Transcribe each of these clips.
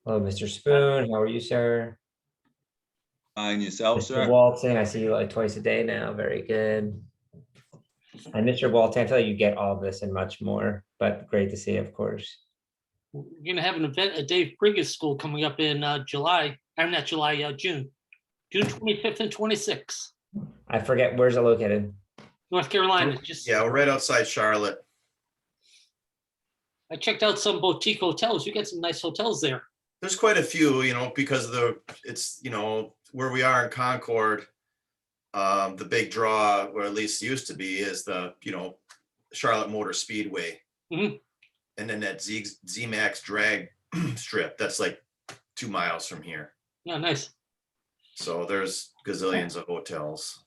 Hello, Mr. Spoon. How are you, sir? Find yourself, Mr. sir. Walton, I see you like twice a day now. Very good. And Mr. Walton, I feel like you get all this and much more, but great to see you, of course. We're going to have an event at Dave Briggs School coming up in July. I'm not July, June 25th and 26th. I forget, where's it located? North Carolina. Just Yeah, we're right outside Charlotte. I checked out some boutique hotels. You get some nice hotels there. There's quite a few, because it's where we are in Concord. The big draw, or at least used to be, is the Charlotte Motor Speedway, Mhm. and then that Z-Max drag strip that's like 2 miles from here. Yeah, nice. So there's gazillions of hotels.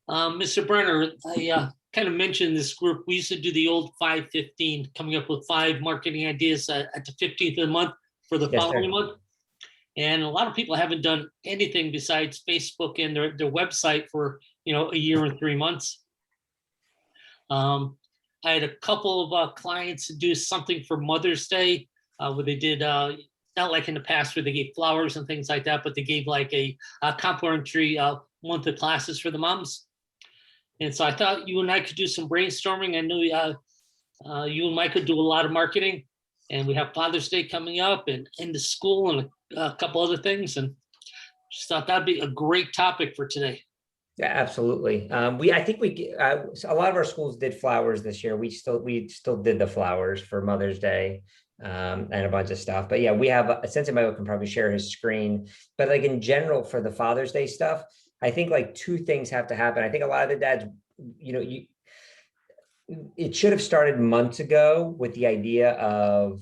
Mr. Brenner, I kind of mentioned this group. We used to do the old 5-15, coming up with 5 marketing ideas at the 15th of the month for the Yes, following sir. month. And a lot of people haven't done anything besides Facebook and their website for, a year and 3 months. I had a couple of clients do something for Mother's Day where they did, not like in the past where they gave flowers and things like that, but they gave like a complimentary month of classes for the moms. And so I thought you and I could do some brainstorming. I know you and Mike could do a lot of marketing, and we have Father's Day coming up and in the school and a couple other things. And just thought that'd be a great topic for today. Yeah, absolutely. I think a lot of our schools did flowers this year. We still did the flowers for Mother's Day, and a bunch of stuff. But yeah, we have Sensei Michael can probably share his screen. But like in general for the Father's Day stuff, I think like 2 things have to happen. I think a lot of the dads, it should have started months ago with the idea of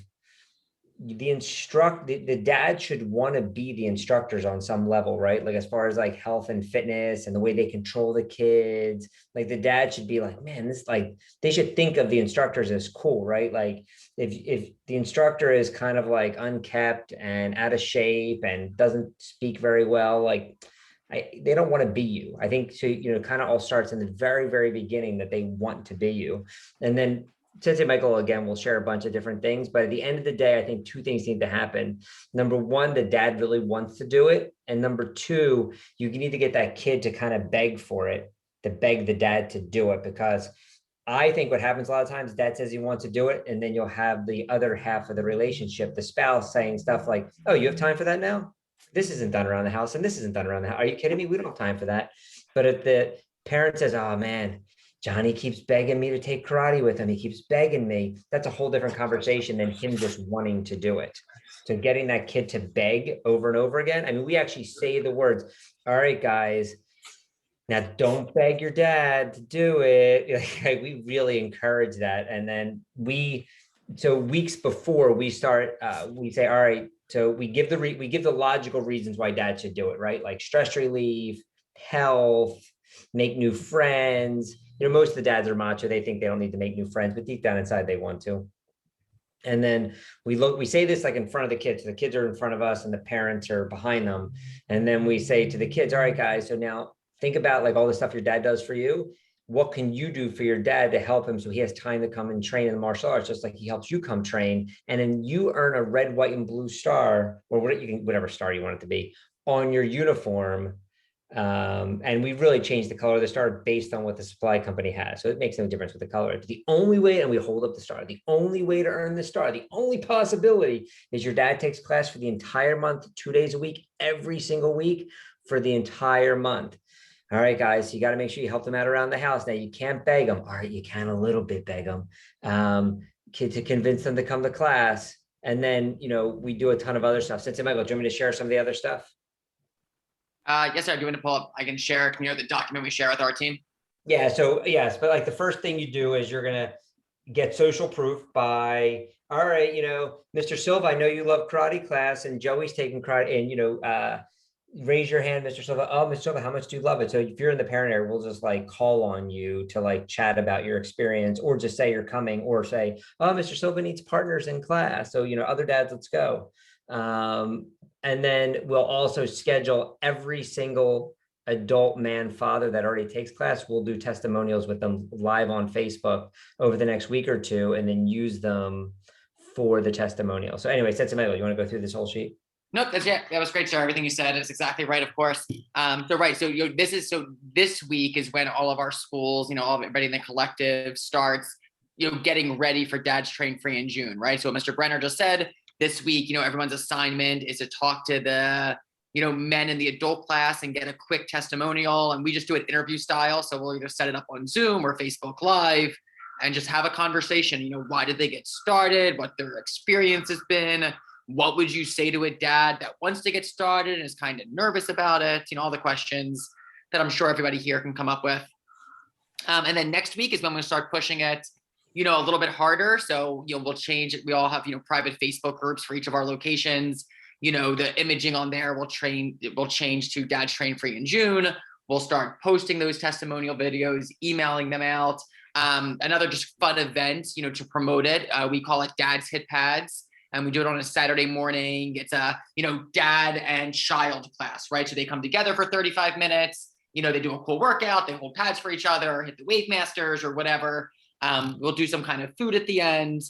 the dad should want to be the instructors on some level, right? Like as far as like health and fitness and the way they control the kids, like the dad should be like, man, this, like, they should think of the instructors as cool, right? Like if the instructor is kind of like unkept and out of shape and doesn't speak very well, like they don't want to be you. I think so, kind of all starts in the very, very beginning that they want to be you. And then Sensei Michael, again, will share a bunch of different things, but at the end of the day, I think 2 things need to happen. Number 1, the dad really wants to do it. And number 2, you need to get that kid to kind of beg for it, to beg the dad to do it. Because I think what happens a lot of times, dad says he wants to do it, and then you'll have the other half of the relationship, the spouse, saying stuff like, oh, you have time for that now? This isn't done around the house, and this isn't done around the house. Are you kidding me? We don't have time for that. But if the parent says, oh man, Johnny keeps begging me to take karate with him, he keeps begging me, that's a whole different conversation than him just wanting to do it. So getting that kid to beg over and over again. I mean, we actually say the words, all right, guys, now don't beg your dad to do it. Like, we really encourage that. And then so weeks before we start, we say, all right, so we give the logical reasons why dad should do it, right? Like stress relief, health, make new friends. Most of the dads are macho. They think they don't need to make new friends, but deep down inside they want to. And then we say this like in front of the kids. The kids are in front of us and the parents are behind them. And then we say to the kids, all right, guys, so now think about like all the stuff your dad does for you. What can you do for your dad to help him so he has time to come and train in the martial arts, just like he helps you come train? And then you earn a red, white, and blue star, or whatever star you want it to be, on your uniform. And we really changed the color of the star based on what the supply company has. So it makes no difference with the color. The only way, and we hold up the star, the only way to earn the star, the only possibility is your dad takes class for the entire month, 2 days a week, every single week for the entire month. All right, guys, you got to make sure you help them out around the house. Now you can't beg them. All right, you can a little bit beg them to convince them to come to class. And then, we do a ton of other stuff. Sensei Michael, do you want me to share some of the other stuff? Yes, sir. Do you want to pull up? I can share, the document we share with our team? Yeah. So yes, but like the first thing you do is you're going to get social proof by, all right, Mr. Silva, I know you love karate class and Joey's taking karate, and, raise your hand, Mr. Silva. Oh, Mr. Silva, how much do you love it? So if you're in the parent area, we'll just like call on you to like chat about your experience, or just say you're coming, or say, oh, Mr. Silva needs partners in class. So, other dads, let's go. And then we'll also schedule every single adult man father that already takes class. We'll do testimonials with them live on Facebook over the next week or 2, and then use them for the testimonial. So anyway, that's Emmanuel, you want to go through this whole sheet? Nope, that was great, sir. Everything you said is exactly right, of course. So right, so this week is when all of our schools, everybody in the collective starts, getting ready for Dad's Train Free in June, right? So what Mr. Brenner just said, this week, everyone's assignment is to talk to the, men in the adult class and get a quick testimonial. And we just do it interview style. So we'll either set it up on Zoom or Facebook Live and just have a conversation. Why did they get started? What their experience has been? What would you say to a dad that wants to get started and is kind of nervous about it? All the questions that I'm sure everybody here can come up with. And then next week is when we'll start pushing it, a little bit harder. So, we'll change it. We all have, private Facebook groups for each of our locations. The imaging on there will change to Dad's Train Free in June. We'll start posting those testimonial videos, emailing them out. Another just fun event, to promote it. We call it Dad's Hit Pads. And we do it on a Saturday morning. It's a, dad and child class, right? So they come together for 35 minutes. They do a cool workout. They hold pads for each other, hit the Wave Masters or whatever. We'll do some kind of food at the end.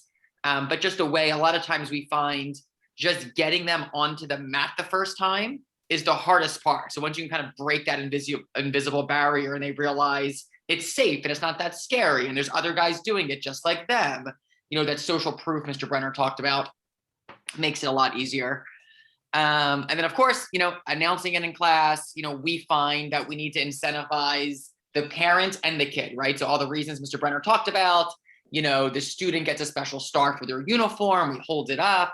But just a way, a lot of times we find just getting them onto the mat the first time is the hardest part. So once you can kind of break that invisible barrier and they realize it's safe and it's not that scary and there's other guys doing it just like them, that social proof Mr. Brenner talked about makes it a lot easier. And then of course, announcing it in class, we find that we need to incentivize the parent and the kid, right? So all the reasons Mr. Brenner talked about, the student gets a special star for their uniform, we hold it up.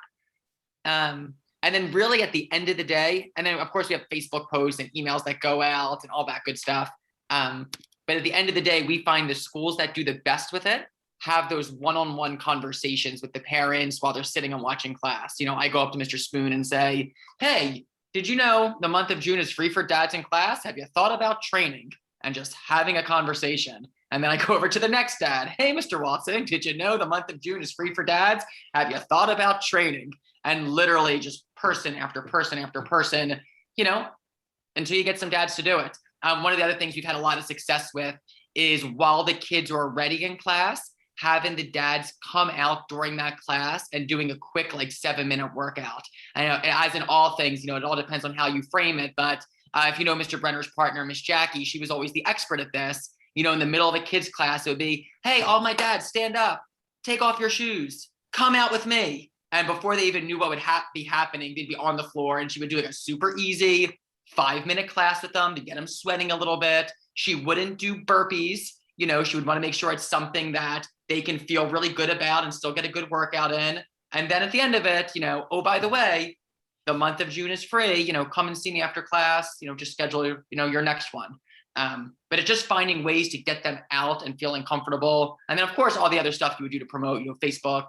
And then really at the end of the day, and then of course we have Facebook posts and emails that go out and all that good stuff. But at the end of the day, we find the schools that do the best with it have those one-on-one conversations with the parents while they're sitting and watching class. I go up to Mr. Spoon and say, hey, did you know the month of June is free for dads in class? Have you thought about training? And just having a conversation. And then I go over to the next dad. Hey, Mr. Watson, did you know the month of June is free for dads? Have you thought about training? And literally just person after person after person, until you get some dads to do it. One of the other things we've had a lot of success with is while the kids are already in class, having the dads come out during that class and doing a quick 7-minute workout. I know, as in all things, it all depends on how you frame it. But if you know Mr. Brenner's partner, Miss Jackie, she was always the expert at this. In the middle of a kid's class, it would be, hey, all my dads, stand up, take off your shoes, come out with me. And before they even knew what would be happening, they'd be on the floor and she would do a super easy 5-minute class with them to get them sweating a little bit. She wouldn't do burpees. She would want to make sure it's something that they can feel really good about and still get a good workout in. And then at the end of it, oh, by the way, the month of June is free, come and see me after class, just schedule, your next one. But it's just finding ways to get them out and feeling comfortable. And then of course, all the other stuff you would do to promote, Facebook,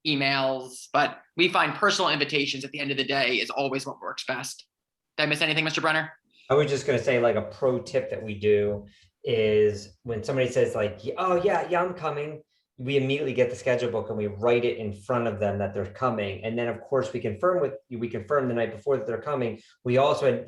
emails, but we find personal invitations at the end of the day is always what works best. Did I miss anything, Mr. Brenner? I was just going to say a pro tip that we do is when somebody says oh yeah, I'm coming, we immediately get the schedule book and we write it in front of them that they're coming. And then of course we confirm the night before that they're coming. We also,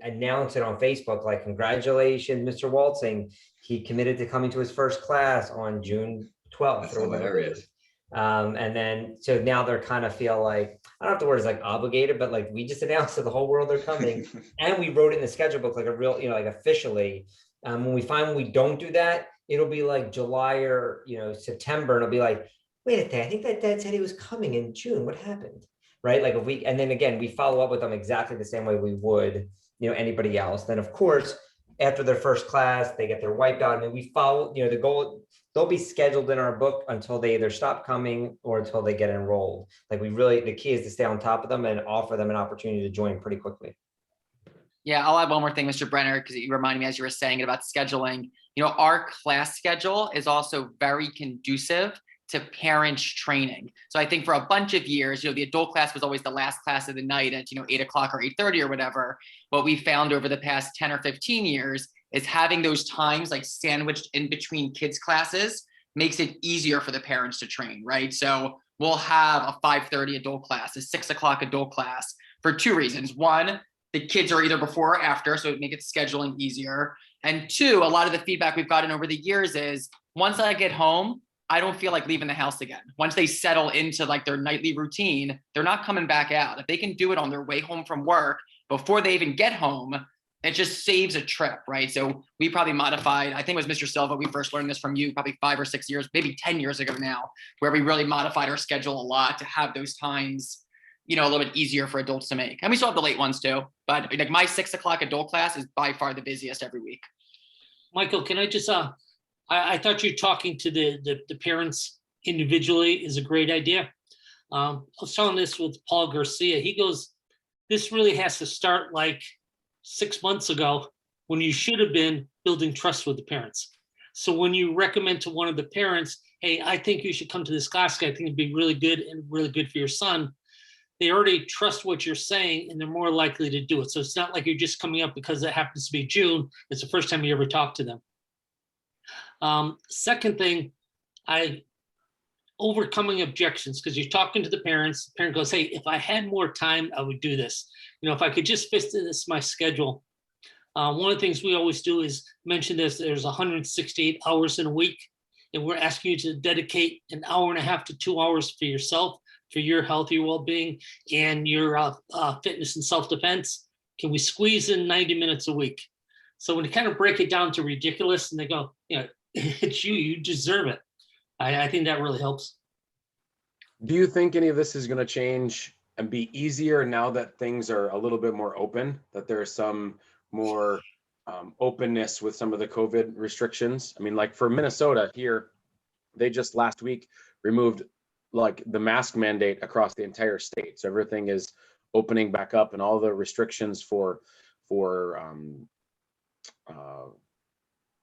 announce it on Facebook, congratulations, Mr. Waltzing. He committed to coming to his first class on June 12th. That's hilarious. And then, so now they're kind of feel I don't have the word obligated, but we just announced to the whole world they're coming. And we wrote it in the schedule book, a real, officially. When we find we don't do that, it'll be July or, September. And it'll be wait a second, I think that dad said he was coming in June. What happened? Right. And then again, we follow up with them exactly the same way we would, anybody else. Then of course, after their first class, they get their wipeout. We follow, the goal, they'll be scheduled in our book until they either stop coming or until they get enrolled. The key is to stay on top of them and offer them an opportunity to join pretty quickly. Yeah, I'll add one more thing, Mr. Brenner, because you reminded me as you were saying about scheduling. Our class schedule is also very conducive to parents training. So I think for a bunch of years, the adult class was always the last class of the night at 8 o'clock or 8:30 or whatever. What we found over the past 10 or 15 years is having those times sandwiched in between kids' classes makes it easier for the parents to train, right? So we'll have a 5:30 adult class, a 6 o'clock adult class for two reasons. One, the kids are either before or after, so it makes scheduling easier. And two, a lot of the feedback we've gotten over the years is once I get home, I don't feel like leaving the house again. Once they settle into like their nightly routine, they're not coming back out. If they can do it on their way home from work before they even get home, it just saves a trip, right? So we probably modified, I think it was Mr. Silva, we first learned this from you probably 5 or 6 years, maybe 10 years ago now, where we really modified our schedule a lot to have those times, you know, a little bit easier for adults to make. And we still have the late ones too, but like my 6 o'clock adult class is by far the busiest every week. Michael, can I just, I thought you talking to the parents individually is a great idea. I was telling this with Paul Garcia. He goes, this really has to start like 6 months ago when you should have been building trust with the parents. So when you recommend to one of the parents, hey, I think you should come to this class, I think it'd be really good and really good for your son. They already trust what you're saying and they're more likely to do it. So it's not like you're just coming up because it happens to be June. It's the first time you ever talk to them. Second thing, overcoming objections, because you're talking to the parents. The parent goes, hey, if I had more time, I would do this. You know, if I could just fit this my schedule. One of the things we always do is mention this, there's 168 hours in a week, and we're asking you to dedicate an hour and a half to 2 hours for yourself, for your health, your well-being, and your fitness and self-defense. Can we squeeze in 90 minutes a week? So when you kind of break it down to ridiculous and they go, you know, it's you deserve it. I think that really helps. Do you think any of this is going to change and be easier now that things are a little bit more open, that there's some more openness with some of the COVID restrictions? I mean, like for Minnesota here, they just last week removed like the mask mandate across the entire state. So everything is opening back up and all the restrictions for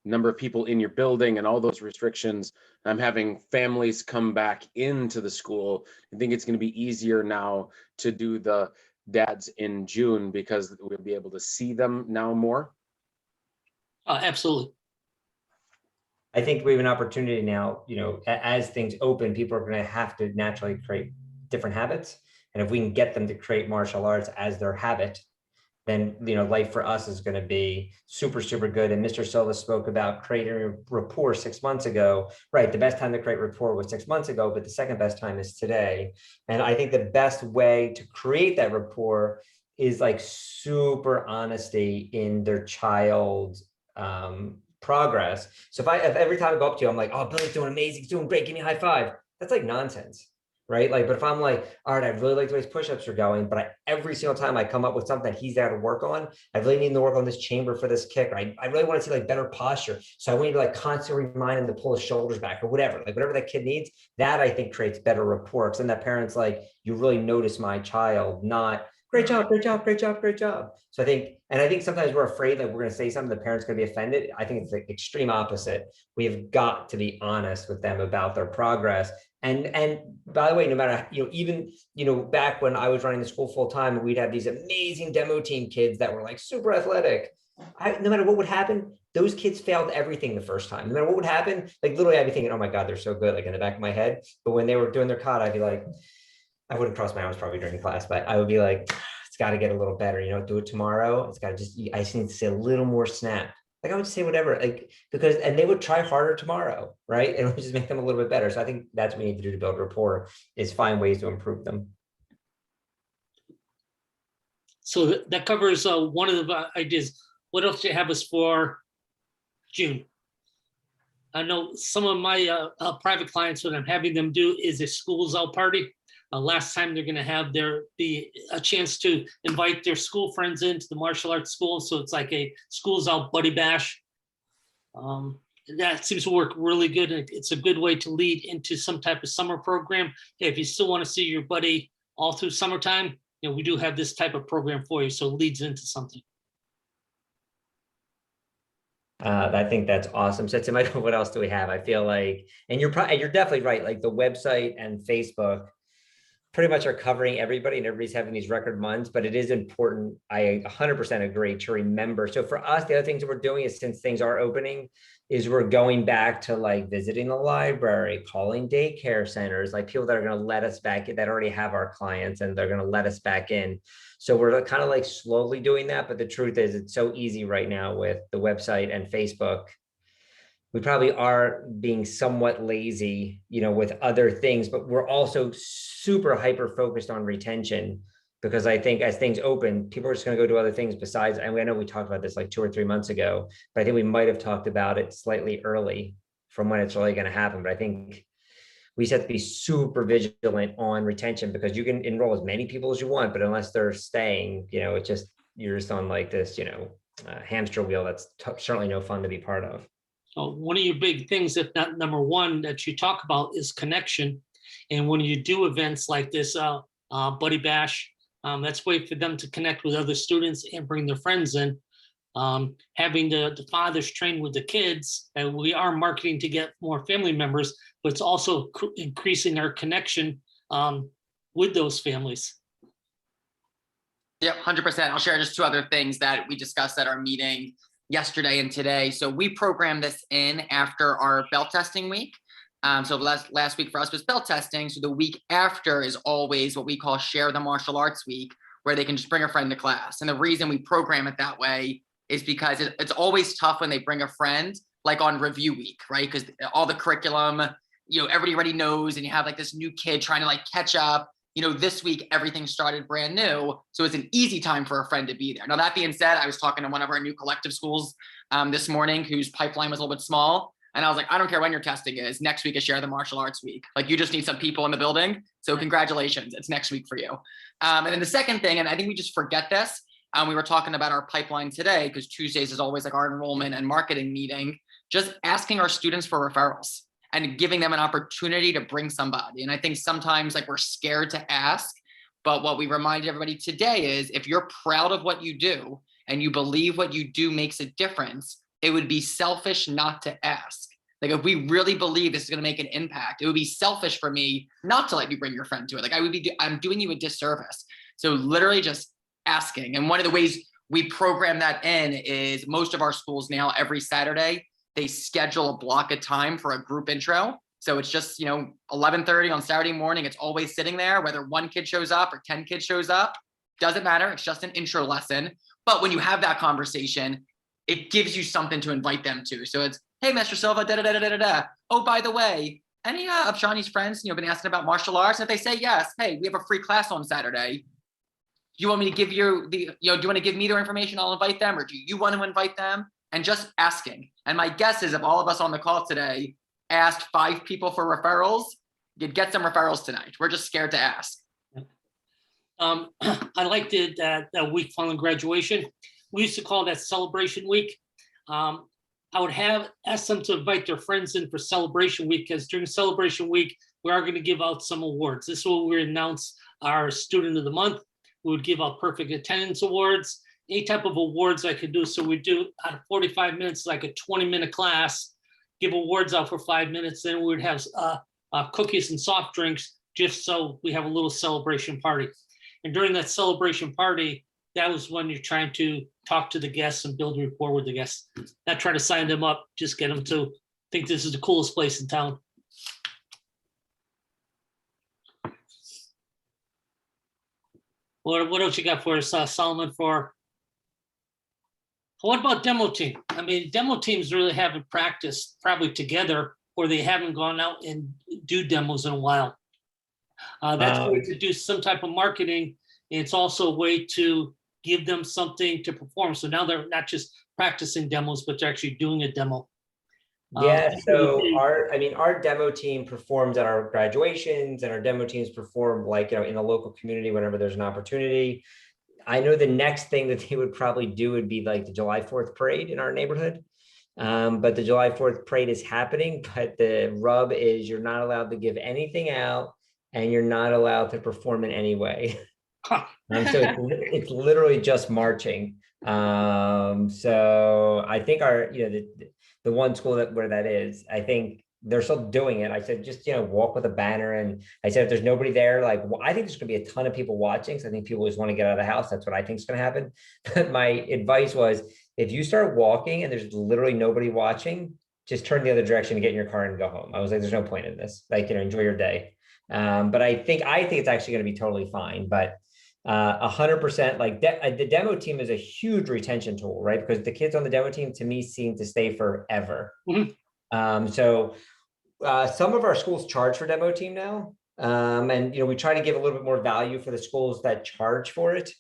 number of people in your building and all those restrictions. I'm having families come back into the school. I think it's going to be easier now to do the dads in June because we'll be able to see them now more. Absolutely. I think we have an opportunity now, you know, as things open, people are going to have to naturally create different habits. And if we can get them to create martial arts as their habit, then, you know, life for us is going to be super, super good. And Mr. Silva spoke about creating a rapport 6 months ago, right? The best time to create rapport was 6 months ago, but the second best time is today. And I think the best way to create that rapport is like super honesty in their child's progress. So if every time I go up to you, I'm like, oh, Billy's doing amazing, he's doing great, give me a high five. That's like nonsense. Right? Like, but if I'm like, all right, I really like the way his push-ups are going, but every single time I come up with something that he's got to work on, I really need to work on this chamber for this kick. Right? I really want to see like better posture. So I want you to like constantly remind him to pull his shoulders back or whatever, like whatever that kid needs, that I think creates better rapport. And that parent's like, you really notice my child, not great job, great job, great job, great job. So I think sometimes we're afraid that we're going to say something, the parent's going to be offended. I think it's the extreme opposite. We have got to be honest with them about their progress. And by the way, no matter, you know, even, you know, back when I was running the school full time, we'd have these amazing demo team kids that were like super athletic. No matter what would happen, those kids failed everything the first time. No matter what would happen, like literally I'd be thinking, oh my God, they're so good, like in the back of my head. But when they were doing their kata, I'd be like, I wouldn't cross my arms probably during class, but I would be like, it's got to get a little better, you know, do it tomorrow. It's got to I just need to say a little more snap. Like I would say whatever, like, because, and they would try harder tomorrow, right? And it would just make them a little bit better. So I think that's what we need to do to build rapport is find ways to improve them. So that covers one of the ideas. What else do you have us for June? I know some of my private clients, what I'm having them do is a schools out party. Last time they're going to have a chance to invite their school friends into the martial arts school. So it's like a schools out buddy bash. That seems to work really good. And it's a good way to lead into some type of summer program. Hey, if you still want to see your buddy all through summertime, you know, we do have this type of program for you. So it leads into something. I think that's awesome. So Michael, what else do we have? I feel like, and you're definitely right. Like the website and Facebook pretty much are covering everybody and everybody's having these record months, but it is important. I 100% agree to remember. So for us, the other things that we're doing is since things are opening is we're going back to like visiting the library, calling daycare centers, like people that are going to let us back in, that already have our clients and they're going to let us back in. So we're kind of like slowly doing that. But the truth is it's so easy right now with the website and Facebook we probably are being somewhat lazy, with other things, but we're also super hyper focused on retention, because I think as things open, people are just going to go do other things besides. And I know we talked about this like 2 or 3 months ago, but I think we might have talked about it slightly early from when it's really going to happen. But I think we just have to be super vigilant on retention, because you can enroll as many people as you want, but unless they're staying, you're just on like this, hamster wheel that's certainly no fun to be part of. So one of your big things, if not number one, that you talk about is connection. And when you do events like this Buddy Bash, that's a way for them to connect with other students and bring their friends in. Having the fathers train with the kids, and we are marketing to get more family members, but it's also increasing our connection with those families. Yep, 100%. I'll share just 2 other things that we discussed at our meeting yesterday and today. So we programmed this in after our belt testing week. So last week for us was belt testing. So the week after is always what we call Share the Martial Arts Week, where they can just bring a friend to class. And the reason we program it that way is because it's always tough when they bring a friend, like on review week, right? Because all the curriculum, everybody already knows, and you have like this new kid trying to like catch up. This week, everything started brand new. So it's an easy time for a friend to be there. Now, that being said, I was talking to one of our new collective schools this morning whose pipeline was a little bit small. And I was like, I don't care when your testing is. Next week is Share the Martial Arts Week. Like, you just need some people in the building. So congratulations, it's next week for you. And then the second thing, and I think we just forget this, we were talking about our pipeline today, because Tuesdays is always like our enrollment and marketing meeting, just asking our students for referrals and giving them an opportunity to bring somebody. And I think sometimes like we're scared to ask, but what we reminded everybody today is if you're proud of what you do and you believe what you do makes a difference, it would be selfish not to ask. Like, if we really believe this is going to make an impact, it would be selfish for me not to let you bring your friend to it. Like, I'm doing you a disservice. So literally just asking. And one of the ways we program that in is most of our schools now, every Saturday, they schedule a block of time for a group intro. So it's just, 11:30 on Saturday morning. It's always sitting there, whether 1 kid shows up or 10 kids shows up, doesn't matter. It's just an intro lesson. But when you have that conversation, it gives you something to invite them to. So it's, hey, Mr. Silva, da-da-da-da-da-da. Oh, by the way, any of Shawnee's friends, been asking about martial arts? And if they say yes, hey, we have a free class on Saturday. Do you want me to give you do you want to give me their information? I'll invite them. Or do you want to invite them? And just asking. And my guess is if all of us on the call today asked 5 people for referrals, you'd get some referrals tonight. We're just scared to ask. I liked it that week following graduation. We used to call that celebration week. I would ask them to invite their friends in for celebration week, because during celebration week, we are going to give out some awards. This is what we announce our student of the month. We would give out perfect attendance awards, any type of awards I could do. So we do out of 45 minutes, like a 20-minute class, give awards out for 5 minutes. Then we would have cookies and soft drinks, just so we have a little celebration party. And during that celebration party, that was when you're trying to talk to the guests and build rapport with the guests. Not try to sign them up, just get them to think this is the coolest place in town. What else you got for us, Solomon? What about demo team? I mean, demo teams really haven't practiced probably together, or they haven't gone out and do demos in a while. That's a way to do some type of marketing. And it's also a way to give them something to perform. So now they're not just practicing demos, but they're actually doing a demo. Yeah, so our demo team performs at our graduations, and our demo teams perform in the local community whenever there's an opportunity. I know the next thing that they would probably do would be like the July 4th parade in our neighborhood. But the July 4th parade is happening, but the rub is you're not allowed to give anything out, and you're not allowed to perform in any way. So it's literally just marching. So I think the one school where that is, I think they're still doing it. I said, just, walk with a banner. And I said, if there's nobody there, I think there's gonna be a ton of people watching. So I think people just want to get out of the house. That's what I think is gonna happen. But my advice was, if you start walking and there's literally nobody watching, just turn the other direction and get in your car and go home. I was like, there's no point in this. Enjoy your day. But I think it's actually going to be totally fine. But 100%, the demo team is a huge retention tool, right? Because the kids on the demo team, to me, seem to stay forever. Mm-hmm. So some of our schools charge for demo team now. And, we try to give a little bit more value for the schools that charge for it.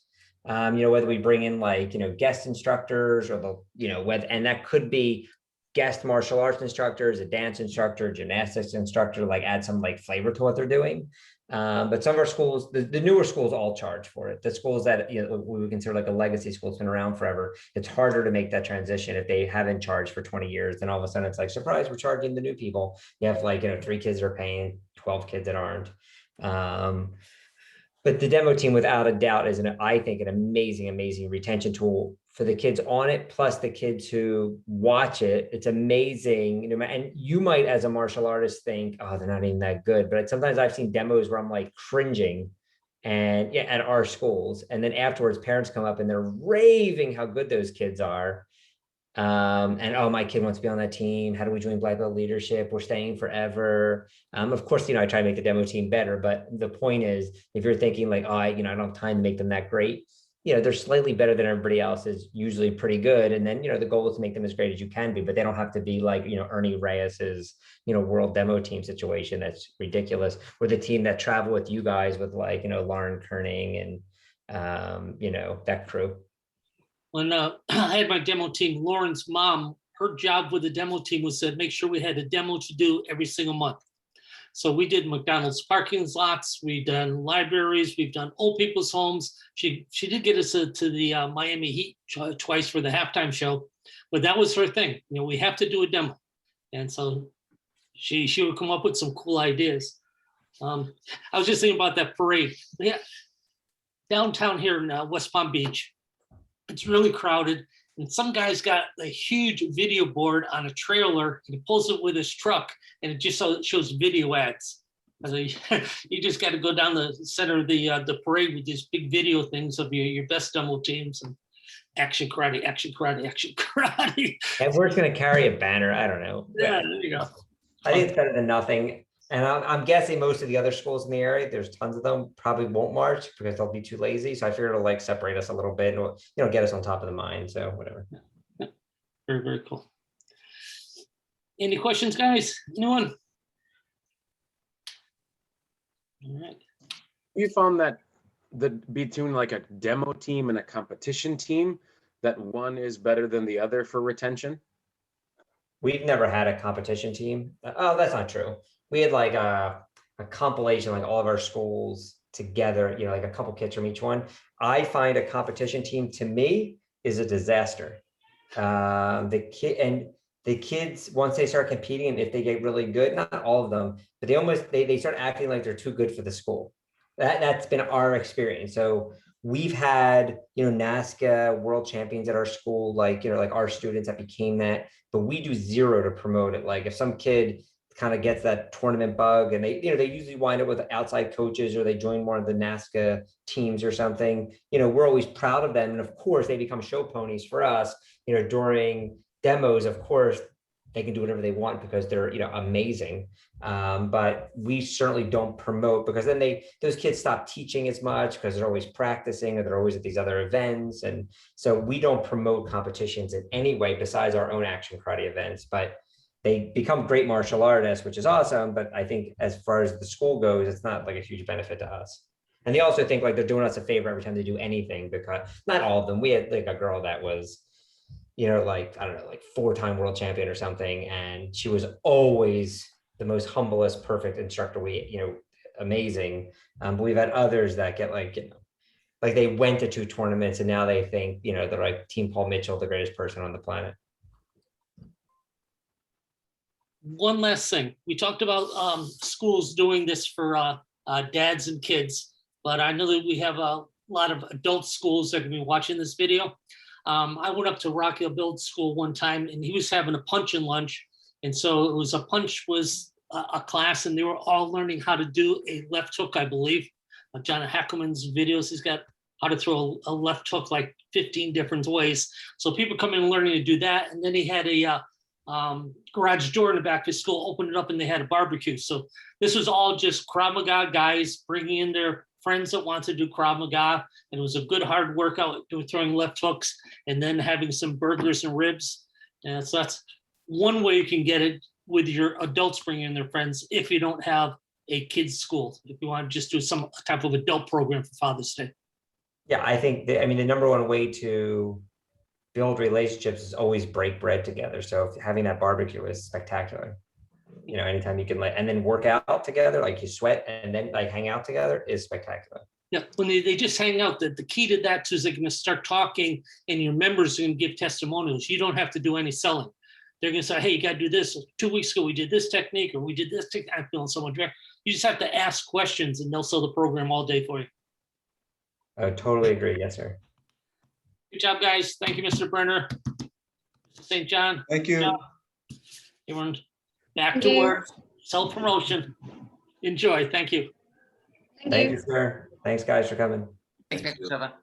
Whether we bring in like, guest instructors or and that could be guest martial arts instructors, a dance instructor, gymnastics instructor, like add some like flavor to what they're doing. But some of our schools, the newer schools all charge for it. The schools that we would consider like a legacy school, it's been around forever. It's harder to make that transition if they haven't charged for 20 years. Then all of a sudden it's like, surprise, we're charging the new people. You have like, 3 kids that are paying, 12 kids that aren't. But the demo team, without a doubt, is I think an amazing retention tool for the kids on it, plus the kids who watch it. It's amazing. And you might, as a martial artist, think, oh, they're not even that good. But sometimes I've seen demos where I'm like cringing and at our schools. And then afterwards, parents come up and they're raving how good those kids are. And oh, my kid wants to be on that team. How do we join Black Belt leadership? We're staying forever. Of course, I try to make the demo team better, but the point is, if you're thinking like, oh, I don't have time to make them that great, they're slightly better than everybody else, is usually pretty good. And then, the goal is to make them as great as you can be, but they don't have to be like, Ernie Reyes's, world demo team situation. That's ridiculous. Or the team that travel with you guys with like, Lauren Kerning and, that crew. When I had my demo team, Lauren's mom, her job with the demo team was to make sure we had a demo to do every single month. So we did McDonald's parking lots, we've done libraries, we've done old people's homes. She did get us to the Miami Heat twice for the halftime show, but that was her thing. We have to do a demo. And so she would come up with some cool ideas. I was just thinking about that parade. Yeah, downtown here in West Palm Beach, it's really crowded, and some guy's got a huge video board on a trailer, and he pulls it with his truck, and it just shows video ads. You just got to go down the center of the parade with these big video things of your best demo teams and action karate, action karate, action karate. And we're just going to carry a banner. I don't know. Yeah, there you go. I think it's better than nothing. And I'm guessing most of the other schools in the area, there's tons of them, probably won't march because they'll be too lazy. So I figured it'll like separate us a little bit and, get us on top of the mind. So whatever. Yeah. Very, very cool. Any questions, guys? Anyone? All right. You found that between like a demo team and a competition team, that one is better than the other for retention? We've never had a competition team. Oh, that's not true. We had like a compilation, like all of our schools together, like a couple kids from each one. I find a competition team, to me, is a disaster. The kids, once they start competing, and if they get really good, not all of them, but they start acting like they're too good for the school. That's been our experience. So we've had, NASCA world champions at our school, like our students that became that, but we do zero to promote it. Like if some kid kind of gets that tournament bug and they usually wind up with outside coaches or they join one of the NASCA teams or something, we're always proud of them. And of course they become show ponies for us, during demos. Of course they can do whatever they want because they're, amazing. But we certainly don't promote, because then those kids stop teaching as much because they're always practicing or they're always at these other events. And so we don't promote competitions in any way besides our own action karate events, but they become great martial artists, which is awesome. But I think as far as the school goes, it's not like a huge benefit to us. And they also think like they're doing us a favor every time they do anything, because not all of them. We had like a girl that was, like, I don't know, like 4-time world champion or something. And she was always the most humblest, perfect instructor. Amazing. But we've had others that get like they went to 2 tournaments and now they think, they're like Team Paul Mitchell, the greatest person on the planet. One last thing. We talked about schools doing this for dads and kids, but I know that we have a lot of adult schools that are going to be watching this video. I went up to Rock Hill Build School one time and he was having a punch and lunch. And so it was a class and they were all learning how to do a left hook, I believe. John Hackelman's videos, he's got how to throw a left hook like 15 different ways. So people come in learning to do that. And then he had a garage door in the back of his school, opened it up and they had a barbecue. So this was all just Krav Maga guys bringing in their friends that want to do Krav Maga. And it was a good hard workout. They were throwing left hooks and then having some burgers and ribs. And so that's one way you can get it. with your adults bringing their friends if you don't have a kids school, if you want to just do some type of adult program for Father's Day. Yeah, I think I mean, the number one way to build relationships is always break bread together. So having that barbecue is spectacular. You know, anytime you can and then work out together, like you sweat and then like hang out together is spectacular. Yeah, when they just hang out, the key to that is they're going to start talking and your members are going to give testimonials. You don't have to do any selling. They're going to say, hey, you got to do this. 2 weeks ago, we did this technique or we did this technique. I'm feeling so much better. You just have to ask questions and they'll sell the program all day for you. I totally agree. Yes, sir. Good job, guys. Thank you, Mr. Brenner. Mr. St. John. Thank you. Everyone back Thank to you. work. Self-promotion. Enjoy. Thank you. Thank you, sir. Thanks, guys, for coming. Thanks, Mr. Silva.